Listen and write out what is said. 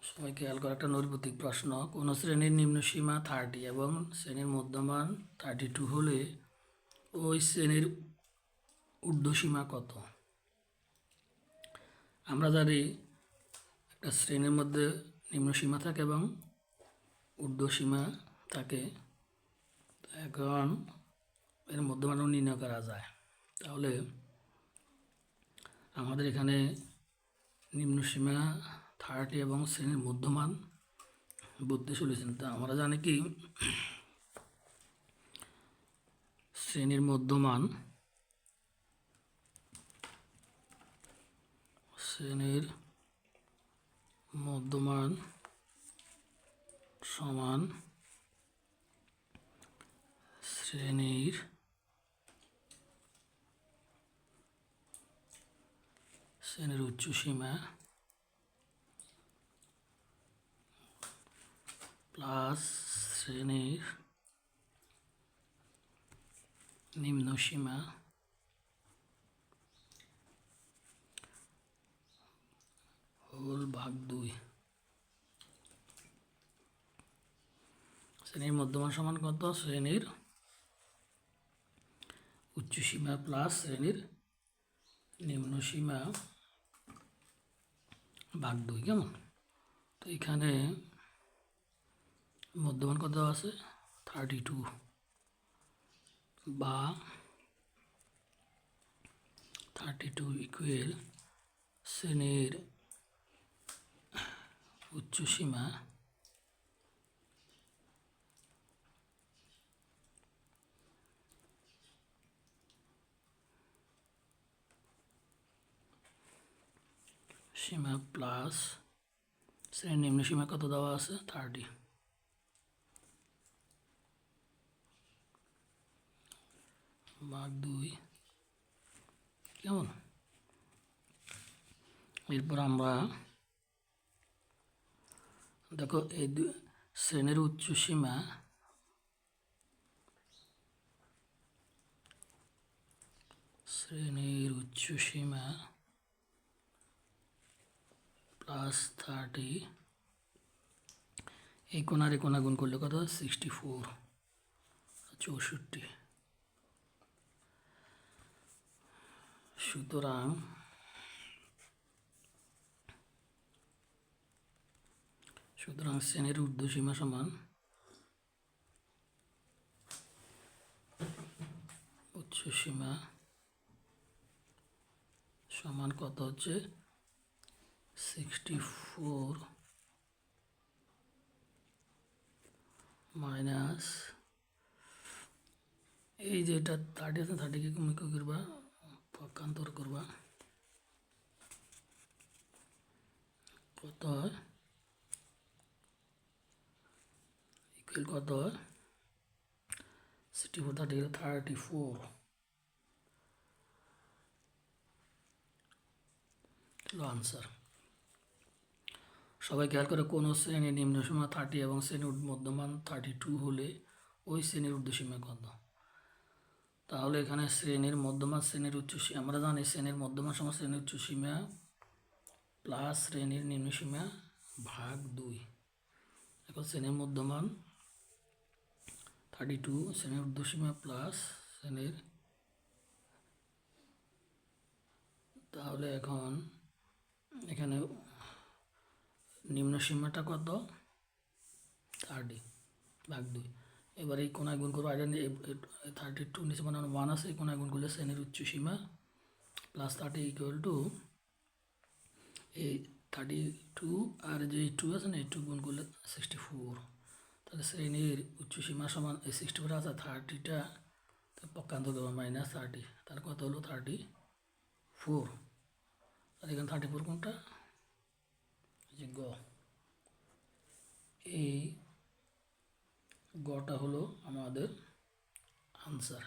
সবাই খেয়াল করা একটা নৈর্ব্যক্তিক প্রশ্ন। কোনো শ্রেণীর নিম্নসীমা 30 এবং শ্রেণীর মধ্যমান 32 হলে ওই শ্রেণীর ঊর্ধ্বসীমা কত? আমরা জানি একটা শ্রেণীর মধ্যে নিম্নসীমা থাকে এবং ঊর্ধ্বসীমা থাকে। এখন এর মধ্যমানও নির্ণয় করা যায়। তাহলে আমাদের এখানে নিম্নসীমা 30 এবং শ্রেণীর মধ্যমান 32 চলেছেন। তা আমরা জানি কি শ্রেণীর মধ্যমান সমান শ্রেণীর উচ্চসীমা প্লাস শ্রেণীর নিম্নসীমা হোল ভাগ 2। শ্রেণীর মধ্যমান সমান কত? শ্রেণীর উচ্চসীমা প্লাস শ্রেণীর নিম্নসীমা ভাগ 2। কেমন? তো এখানে মধ্যমান কত আছে? 32 বা 32 ইকুয়াল শ্রেণীর উচ্চসীমা প্লাস শ্রেণীর নিম্নসীমা কত দেওয়া আছে? 30 ভাগ 2। কেমন? এরপর আমরা দেখো এই শ্রেণীর উচ্চসীমা প্লাস 30 এই কোণার এই কোণা গুণ করলে কত? 64 64। সুতরাং শ্রেণীর ঊর্ধ্বসীমা সমান উচ্চসীমা সমান কত হচ্ছে? 64 মাইনাস এই যেটা 30 আছে 30কে তুমি কি করবা? পক্ষান্তর করবা। কত হয়? ইকুয়াল কত হয়? 64 30 34 আনসার। সবাই খেয়াল করে কোনো শ্রেণীর নিম্নসীমা 30 এবং শ্রেণীর মধ্যমান 32 হলে ওই শ্রেণীর ঊর্ধ্বসীমা কত? তাহলে এখানে শ্রেণীর মধ্যমান শ্রেণীর উচ্চসীমা আমরা জানি শ্রেণীর মধ্যমান সমান শ্রেণীর উচ্চসীমা প্লাস শ্রেণীর নিম্নসীমা ভাগ 2। এখন শ্রেণীর মধ্যমান 32 শ্রেণীর ঊর্ধ্বসীমা প্লাস শ্রেণীর, তাহলে এখন এখানে নিম্নসীমাটা কত? 30 ভাগ 2। এবার এই কোণায় গুণ করবো। আইডেন 32 নিচে মানে 1 আছে, এই কোণায় গুণ করলে শ্রেণীর উচ্চসীমা প্লাস 30 ইকুয়াল টু এই 32 আর যে 2 আছে না এই 2 গুণ করলে 64। তাহলে শ্রেণীর উচ্চসীমা সমান এই 64 আছে 30টা পক্ষান্তর করবো মাইনাস 30, তার কত হলো? 34। আর এখানে 34 কোনটা? যে গ, এই গটা হলো আমাদের আনসার।